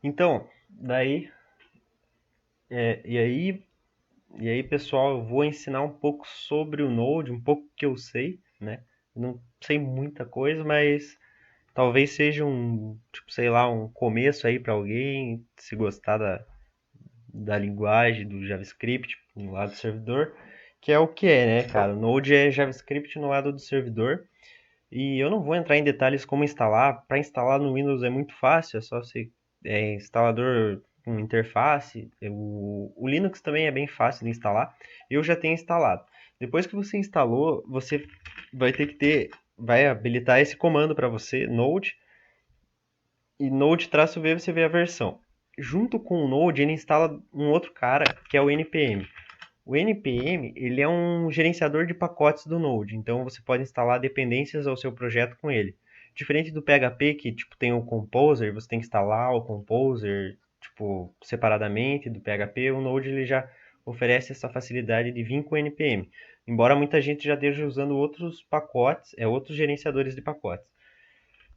Então, daí, é, e aí, e aí, pessoal, eu vou ensinar um pouco sobre o Node, um pouco que eu sei, né? Não sei muita coisa, mas talvez seja um, tipo, sei lá, um começo aí para alguém, se gostar da linguagem do JavaScript no lado do servidor, que é o que é, né, cara? O Node é JavaScript no lado do servidor. E eu não vou entrar em detalhes como instalar. Para instalar no Windows é muito fácil, é só você instalador com interface. O Linux também é bem fácil de instalar. Eu já tenho instalado. Depois que você instalou, você vai ter que vai habilitar esse comando para você, node, e node-v você vê a versão. Junto com o Node, ele instala um outro cara, que é o npm. O npm, ele é um gerenciador de pacotes do Node, então você pode instalar dependências ao seu projeto com ele. Diferente do PHP, que tipo tem o Composer, você tem que instalar o Composer tipo separadamente do PHP, o Node ele já oferece essa facilidade de vir com o npm. Embora muita gente já esteja usando outros pacotes, outros gerenciadores de pacotes.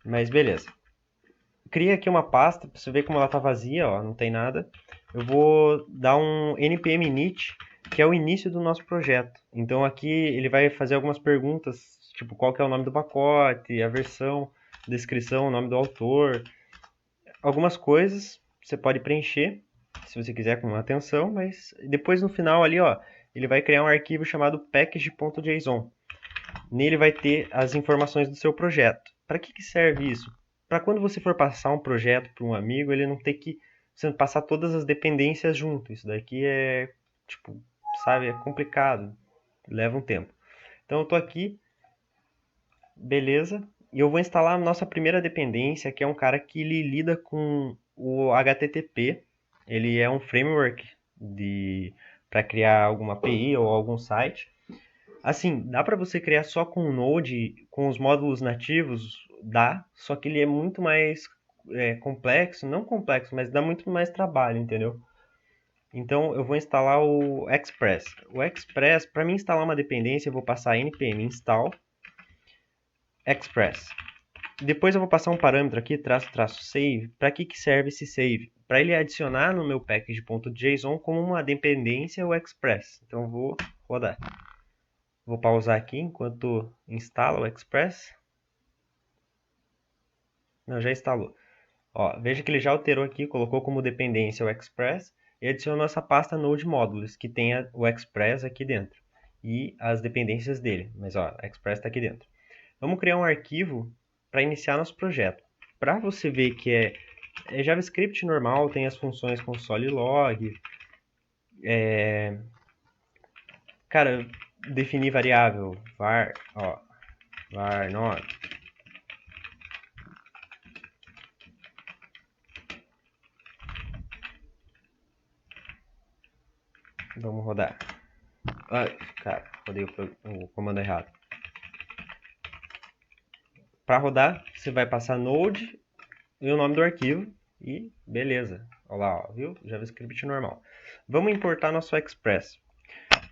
Mas beleza. Cria aqui uma pasta para você ver como ela está vazia, ó, não tem nada. Eu vou dar um npm init, que é o início do nosso projeto. Então aqui ele vai fazer algumas perguntas, tipo qual que é o nome do pacote, a versão, descrição, o nome do autor, algumas coisas você pode preencher, se você quiser com atenção, mas depois no final ali, ó, ele vai criar um arquivo chamado package.json. Nele vai ter as informações do seu projeto. Para que serve isso? Para quando você for passar um projeto para um amigo, ele não ter que você passar todas as dependências junto. Isso daqui é, tipo, sabe, é complicado, leva um tempo. Então eu estou aqui, beleza, e eu vou instalar a nossa primeira dependência, que é um cara que ele lida com o HTTP. Ele é um framework de para criar alguma API ou algum site. Assim, dá para você criar só com o Node, com os módulos nativos, dá, só que ele é muito mais complexo, não complexo, mas dá muito mais trabalho, entendeu? Então eu vou instalar o Express. O Express, para mim instalar uma dependência, eu vou passar npm install Express. Depois eu vou passar um parâmetro aqui, save. Para que serve esse save? Para ele adicionar no meu package.json como uma dependência o Express. Então eu vou rodar. Vou pausar aqui enquanto instala o Express. Não, já instalou. Ó, veja que ele já alterou aqui, colocou como dependência o Express e adicionou essa pasta Node Modules, que tem o Express aqui dentro. E as dependências dele. Mas ó, o Express está aqui dentro. Vamos criar um arquivo para iniciar nosso projeto. Para você ver que é JavaScript normal, tem as funções console log. Cara, definir variável var, ó, var nome. Vamos rodar. Ai, cara, rodei o comando errado. Para rodar, você vai passar node e o nome do arquivo e beleza. Olha lá, ó, viu? JavaScript normal. Vamos importar nosso Express.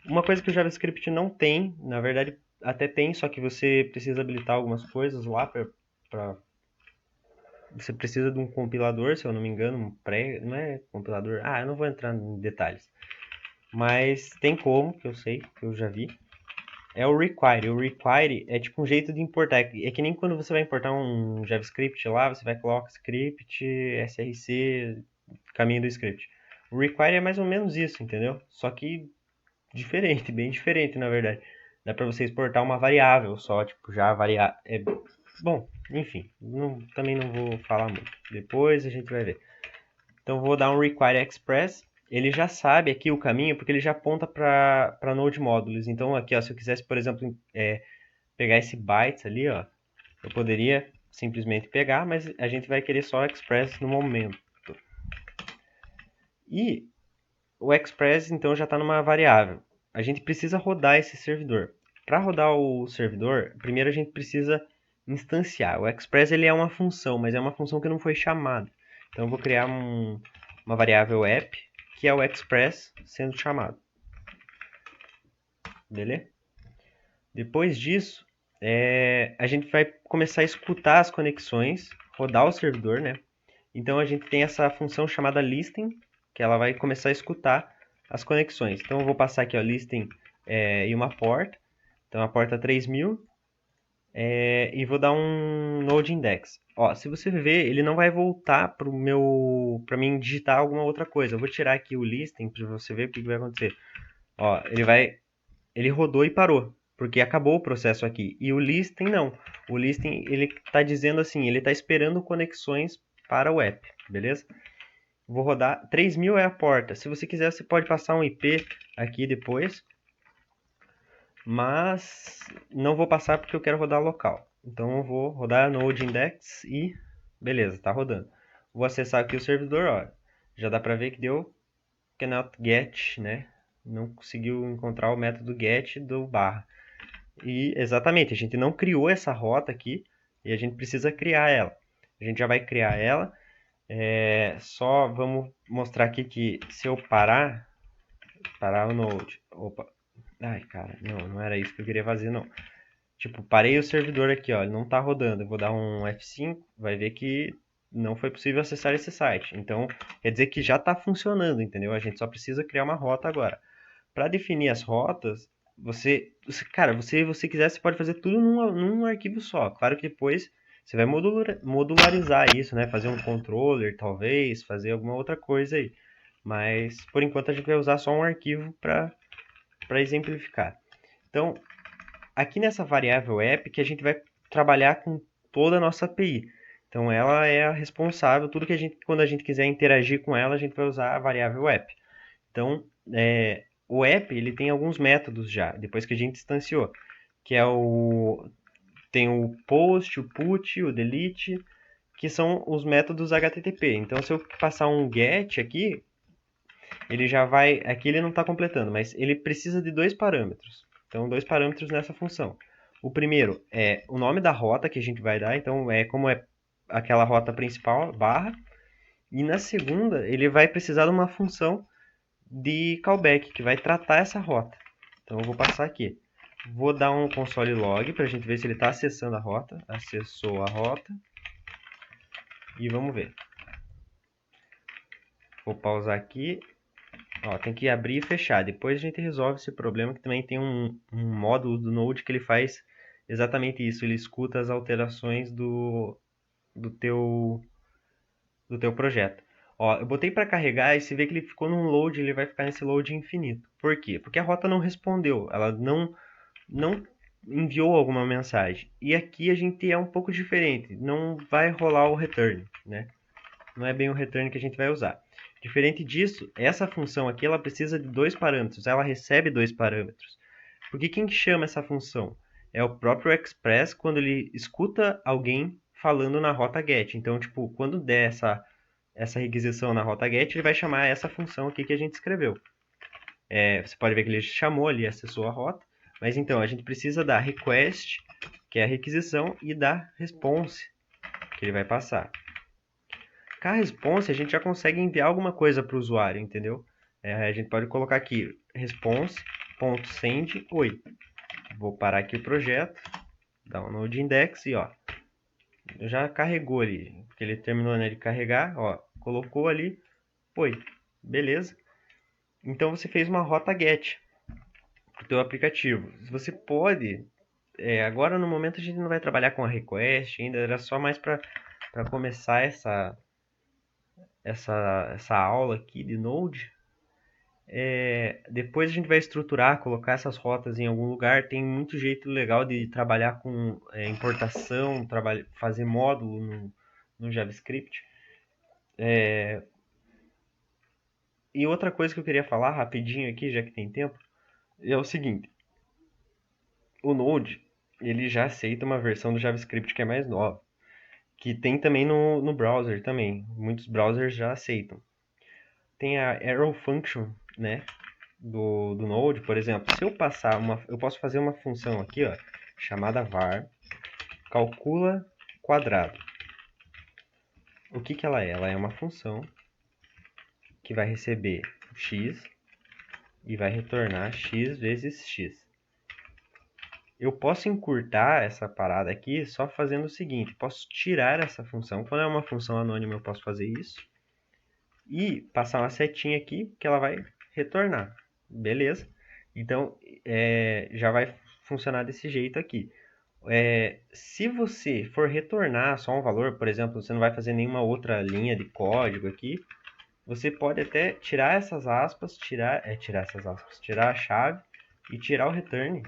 Uma coisa que o JavaScript não tem, na verdade até tem, só que você precisa habilitar algumas coisas lá para você precisa de um compilador, se eu não me engano, não é compilador. Ah, eu não vou entrar em detalhes. Mas tem como, que eu sei, que eu já vi. É o require. O require é tipo um jeito de importar. É que nem quando você vai importar um JavaScript lá, você vai colocar script, src, caminho do script. O require é mais ou menos isso, entendeu? Só que diferente, bem diferente na verdade. Dá para você exportar uma variável só, tipo, já variar. Bom, enfim, também não vou falar muito. Depois a gente vai ver. Então vou dar um require express. Ele já sabe aqui o caminho porque ele já aponta para Node Modules. Então aqui, ó, se eu quisesse, por exemplo, pegar esse bytes ali, ó, eu poderia simplesmente pegar, mas a gente vai querer só o express no momento. E o express então já está numa variável. A gente precisa rodar esse servidor. Para rodar o servidor, primeiro a gente precisa instanciar. O express ele é uma função, mas é uma função que não foi chamada. Então eu vou criar uma variável app, que é o express sendo chamado. Beleza? Depois disso, a gente vai começar a escutar as conexões, rodar o servidor, né? Então a gente tem essa função chamada listing, que ela vai começar a escutar as conexões. Então eu vou passar aqui, ó, listing e uma porta. Então a porta 3000 e vou dar um node index. Ó, se você ver, ele não vai voltar para mim digitar alguma outra coisa. Eu vou tirar aqui o listing para você ver o que vai acontecer. Ó, ele rodou e parou, porque acabou o processo aqui. E o listing não. O listing ele está dizendo assim, ele está esperando conexões para o app, beleza? Vou rodar 3000 é a porta. Se você quiser, você pode passar um IP aqui depois, mas não vou passar porque eu quero rodar local. Então eu vou rodar node index e beleza, está rodando. Vou acessar aqui o servidor, ó. Já dá para ver que deu cannot get, né? Não conseguiu encontrar o método get do barra. E exatamente, a gente não criou essa rota aqui e a gente precisa criar ela. A gente já vai criar ela. Só vamos mostrar aqui que se eu parar o node. Opa. Ai, cara, não era isso que eu queria fazer, não. Tipo, parei o servidor aqui, ó, ele não está rodando. Eu vou dar um F5, vai ver que não foi possível acessar esse site. Então, quer dizer que já está funcionando, entendeu? A gente só precisa criar uma rota agora. Para definir as rotas, cara, você quiser, você pode fazer tudo num arquivo só. Claro que depois você vai modularizar isso, né? Fazer um controller, talvez, fazer alguma outra coisa aí. Mas, por enquanto, a gente vai usar só um arquivo para exemplificar. Então, aqui nessa variável app que a gente vai trabalhar com toda a nossa API. Então ela é a responsável, tudo que quando a gente quiser interagir com ela, a gente vai usar a variável app. Então, o app ele tem alguns métodos já, depois que a gente instanciou, que é tem o post, o put, o delete, que são os métodos HTTP. Então, se eu passar um get aqui, ele já vai, aqui ele não está completando, mas ele precisa de dois parâmetros. Então, dois parâmetros nessa função. O primeiro é o nome da rota que a gente vai dar, então como é aquela rota principal, barra. E na segunda, ele vai precisar de uma função de callback, que vai tratar essa rota. Então eu vou passar aqui. Vou dar um console log para a gente ver se ele está acessando a rota. Acessou a rota. E vamos ver. Vou pausar aqui. Ó, tem que abrir e fechar. Depois a gente resolve esse problema, que também tem um módulo do Node que ele faz exatamente isso. Ele escuta as alterações do do teu projeto. Ó, eu botei para carregar e se vê que ele ficou num load, ele vai ficar nesse load infinito. Por quê? Porque a rota não respondeu, ela não enviou alguma mensagem. E aqui a gente é um pouco diferente, não vai rolar o return, né? Não é bem o return que a gente vai usar. Diferente disso, essa função aqui ela precisa de dois parâmetros, ela recebe dois parâmetros. Porque quem chama essa função? É o próprio Express quando ele escuta alguém falando na rota get. Então, tipo, quando der essa requisição na rota get, ele vai chamar essa função aqui que a gente escreveu. Você pode ver que ele chamou ali, acessou a rota, mas então a gente precisa da request, que é a requisição, e da response, que ele vai passar. Com a response, a gente já consegue enviar alguma coisa para o usuário, entendeu? A gente pode colocar aqui response.send oi. Vou parar aqui o projeto, download index e ó, já carregou ali, porque ele terminou, né, de carregar, ó, colocou ali, oi, beleza. Então você fez uma rota get para o teu aplicativo. Você pode, agora no momento a gente não vai trabalhar com a request ainda, era só mais para começar essa aula aqui de Node. Depois a gente vai estruturar, colocar essas rotas em algum lugar. Tem muito jeito legal de trabalhar com importação, fazer módulo no JavaScript. E outra coisa que eu queria falar rapidinho aqui, já que tem tempo, é o seguinte: o Node ele já aceita uma versão do JavaScript que é mais nova, que tem também no browser também. Muitos browsers já aceitam. Tem a arrow function, né, do Node, por exemplo. Se eu passar eu posso fazer uma função aqui, ó, chamada var calcula quadrado. O que que ela é? Ela é uma função que vai receber x e vai retornar x vezes x. eu posso encurtar essa parada aqui só fazendo o seguinte, posso tirar essa função. Quando é uma função anônima eu posso fazer isso. E passar uma setinha aqui que ela vai retornar. Beleza? Então, já vai funcionar desse jeito aqui. Se você for retornar só um valor, por exemplo, você não vai fazer nenhuma outra linha de código aqui, você pode até tirar essas aspas, tirar a chave e tirar o return,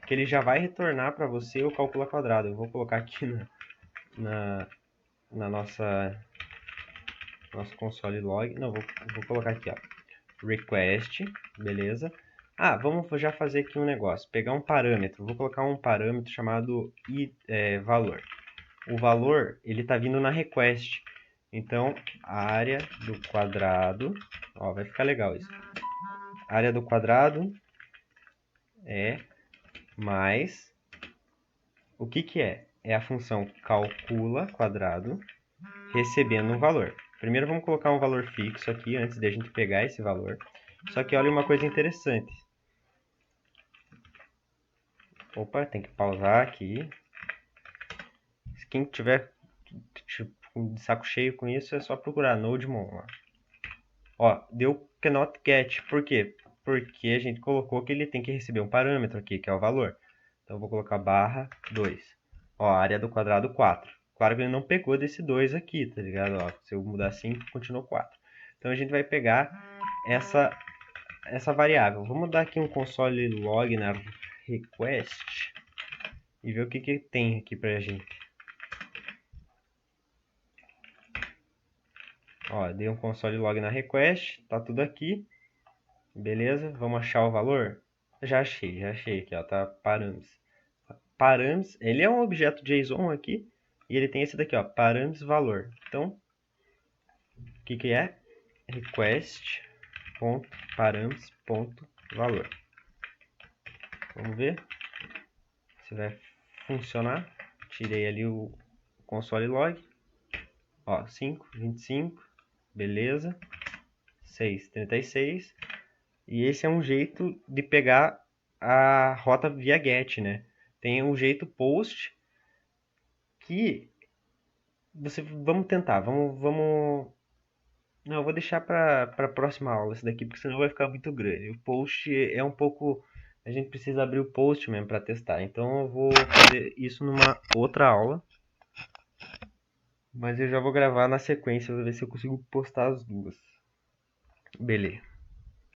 que ele já vai retornar para você o cálculo quadrado. Eu vou colocar aqui na nosso console log. Não, vou colocar aqui, ó, request, beleza? Vamos já fazer aqui um negócio, pegar um parâmetro, vou colocar um parâmetro chamado valor. O valor, ele está vindo na request, então área do quadrado, ó, vai ficar legal isso. Área do quadrado é mais, o que que é? É a função calcula quadrado recebendo um valor. Primeiro vamos colocar um valor fixo aqui antes de a gente pegar esse valor. Só que olha uma coisa interessante. Opa, tem que pausar aqui. Quem tiver de saco cheio com isso é só procurar Nodemon lá. Ó, deu cannot get. Por quê? Porque a gente colocou que ele tem que receber um parâmetro aqui, que é o valor. Então eu vou colocar barra 2. Ó, área do quadrado 4. Claro que ele não pegou desse 2 aqui, tá ligado? Ó, se eu mudar 5, continuou 4. Então a gente vai pegar essa variável. Vamos dar aqui um console log na request e ver o que tem aqui pra gente. Ó, dei um console log na request, tá tudo aqui. Beleza, vamos achar o valor? Já achei aqui, ó, tá params. Params, ele é um objeto JSON aqui e ele tem esse daqui, ó, params valor. Então, o que que é? Request.params.valor. Vamos ver se vai funcionar. Tirei ali o console log. Ó, 5, 25, beleza. 6, 36. E esse é um jeito de pegar a rota via get, né? Tem um jeito post que vamos tentar, vamos. Não, eu vou deixar para a próxima aula esse daqui, porque senão vai ficar muito grande. O post é um pouco, a gente precisa abrir o post mesmo para testar. Então eu vou fazer isso numa outra aula. Mas eu já vou gravar na sequência, vou ver se eu consigo postar as duas. Beleza.